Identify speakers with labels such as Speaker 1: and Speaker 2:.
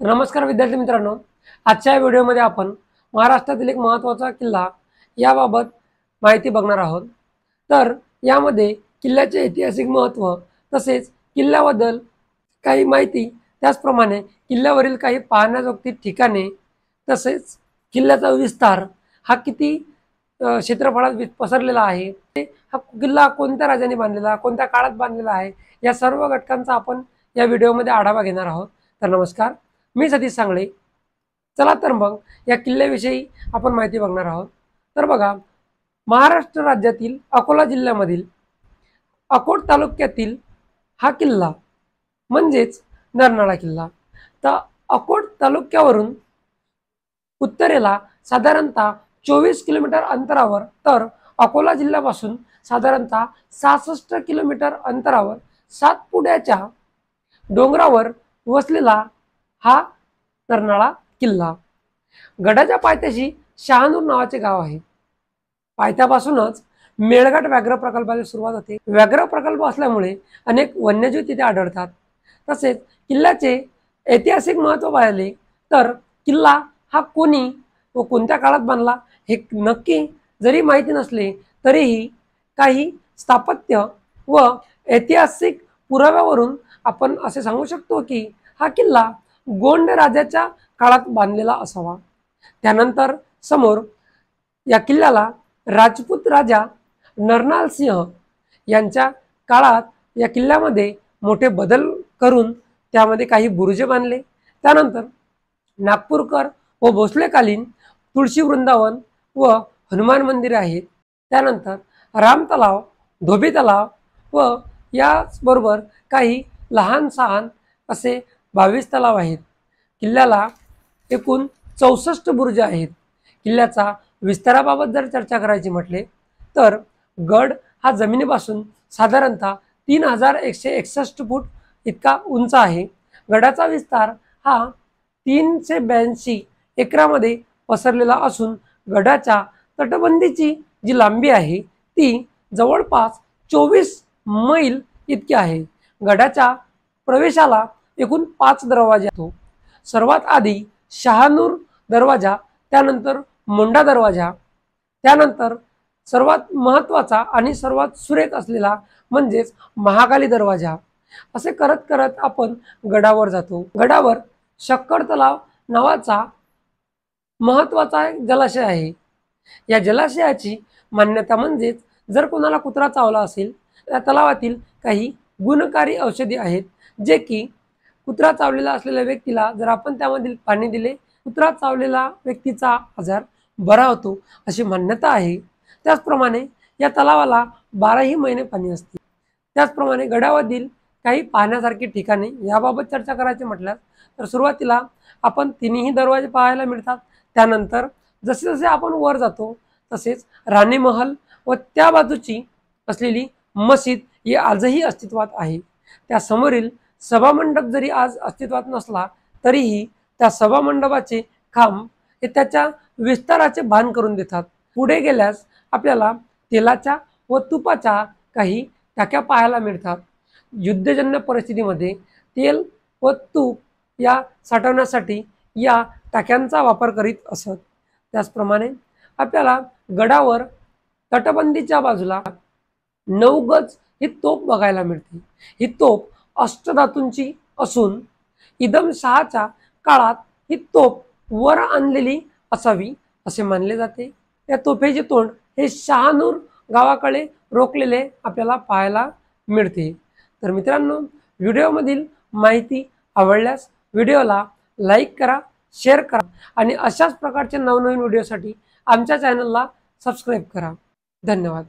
Speaker 1: नमस्कार विद्यार्थी मित्रांनो, आजच्या व्हिडिओमध्ये आपण महाराष्ट्रातील एक महत्त्वाचा किल्ला याबाबत माहिती बघणार आहोत। तर यामध्ये किल्ल्याचे ऐतिहासिक महत्त्व तसेच किल्ल्याबद्दल काही माहिती, त्याचप्रमाणे किल्ल्यावरील काही पाहण्याजोगती ठिकाणे, तसेच किल्ल्याचा विस्तार हा किती क्षेत्रफळात पसरलेला आहे, हा किल्ला कोणत्या राजाने बांधलेला, कोणत्या काळात बांधलेला आहे, या सर्व घटकांचा आपण या व्हिडिओमध्ये आढावा घेणार आहोत। तर नमस्कार, मी सतीश सांगळे। चला तर मग या किल्ल्याविषयी आपण माहिती बघणार आहोत। तर बघा, महाराष्ट्र राज्यातील अकोला जिल्ह्यामधील अकोट तालुक्यातील हा किल्ला म्हणजेच नरनाळा किल्ला। तर अकोट तालुक्यावरून उत्तरेला साधारणतः 24 किलोमीटर अंतरावर, तर अकोला जिल्ह्यापासून साधारणतः 66 किलोमीटर अंतरावर सातपुड्याच्या डोंगरावर वसलेला हा नरनाळा किल्ला। गडाच्या पायथ्याशी शहानूर नावाचे गाव आहे। पायथ्यापासूनच मेळघाट व्याघ्र प्रकल्पाला सुरुवात होते। व्याघ्र प्रकल्प असल्यामुळे अनेक वन्यजीव तिथे आढळतात। तसेच किल्ल्याचे ऐतिहासिक महत्त्व पाहिले तर किल्ला हा कोणी व कोणत्या काळात बांधला हे नक्की जरी माहिती नसले तरीही काही स्थापत्य व ऐतिहासिक पुराव्यावरून आपण असे सांगू शकतो की हा किल्ला गोंड राजाच्या काळात बांधलेला असावा। त्यानंतर समोर या किल्ल्याला राजपूत राजा नरनाल सिंह यांच्या काळात या किल्ल्यामध्ये मोठे बदल करून त्यामध्ये काही बुरुजे बांधले। त्यानंतर नागपूरकर व भोसलेकालीन तुळशी वृंदावन व हनुमान मंदिरे आहेत। त्यानंतर राम तलाव, धोबी तलाव व याचबरोबर काही लहान सहान असे 22 तलाव आहेत। किल्ल्याला एकूण 64 बुरुजे आहेत। किल्ल्याचा विस्ताराबाबत जर चर्चा करायची म्हटले तर गड हा जमिनीपासून साधारणतः 3161 फूट इतका उंच आहे। गडाचा विस्तार हा 382 एकरामध्ये पसरलेला असून गडाच्या तटबंदीची जी लांबी आहे ती जवळपास 24 मैल इतकी आहे। गडाच्या प्रवेशाला एकूण 5 दरवाजे आहेत। सर्वात आधी शहानूर दरवाजा, त्यानंतर मोंढा दरवाजा, त्यानंतर सर्वात महत्त्वाचा आणि सर्वात सुरेख असलेला म्हणजेच महाकाली दरवाजा, असे करत करत आपण गडावर जातो। गडावर शक्कर तलाव नावाचा महत्त्वाचा एक जलाशय आहे। या जलाशयाची मान्यता म्हणजेच जर कोणाला कुत्रा चावला असेल त्या तलावातील काही गुणकारी औषधी आहेत, जे की कुत्रा चावलेला असलेल्या व्यक्तीला जर आपण त्यामधील पाणी दिले, कुत्रा चावलेला व्यक्तीचा आजार बरा होतो अशी मान्यता आहे। त्याचप्रमाणे या तलावाला 12ही महिने पाणी असते। त्याचप्रमाणे गडावरील काही पाहण्यासारखी ठिकाणे याबाबत चर्चा करायची म्हटल्यास तर सुरुवातीला आपण तिन्ही दरवाजे पाहायला मिळतात। त्यानंतर जसे जसे आपण वर जातो तसेच राणी महल व त्या बाजूची असलेली मशीद ही आजही अस्तित्वात आहे। त्या समोरील सभामंडप जरी आज अस्तित्वात नसला तरीही त्या सभामंडपाचे खांब हे त्याच्या विस्ताराचे भान करून देतात। पुढे गेल्यास आपल्याला तेलाच्या व तुपाच्या काही टाक्या पाहायला मिळतात। युद्धजन्य परिस्थितीमध्ये तेल व तूप या साठवण्यासाठी या टाक्यांचा वापर करीत असत। त्याचप्रमाणे आपल्याला गडावर तटबंदीच्या बाजूला 9 गज ही तोफ बघायला मिळते। ही तोफ अष्टधातूंची असून इदमशहाच्या काळात ही तोफ वर आणलेली असावी असे मानले जाते। या तोफेचे तोंड हे शहानूर गावाकडे रोखलेले आपल्याला पाहायला मिळते। तर मित्रांनो, व्हिडिओमधील माहिती आवडल्यास व्हिडिओला लाईक करा, शेअर करा आणि अशाच प्रकारचे नवनवीन व्हिडिओसाठी आमच्या चॅनलला सबस्क्राईब करा। धन्यवाद।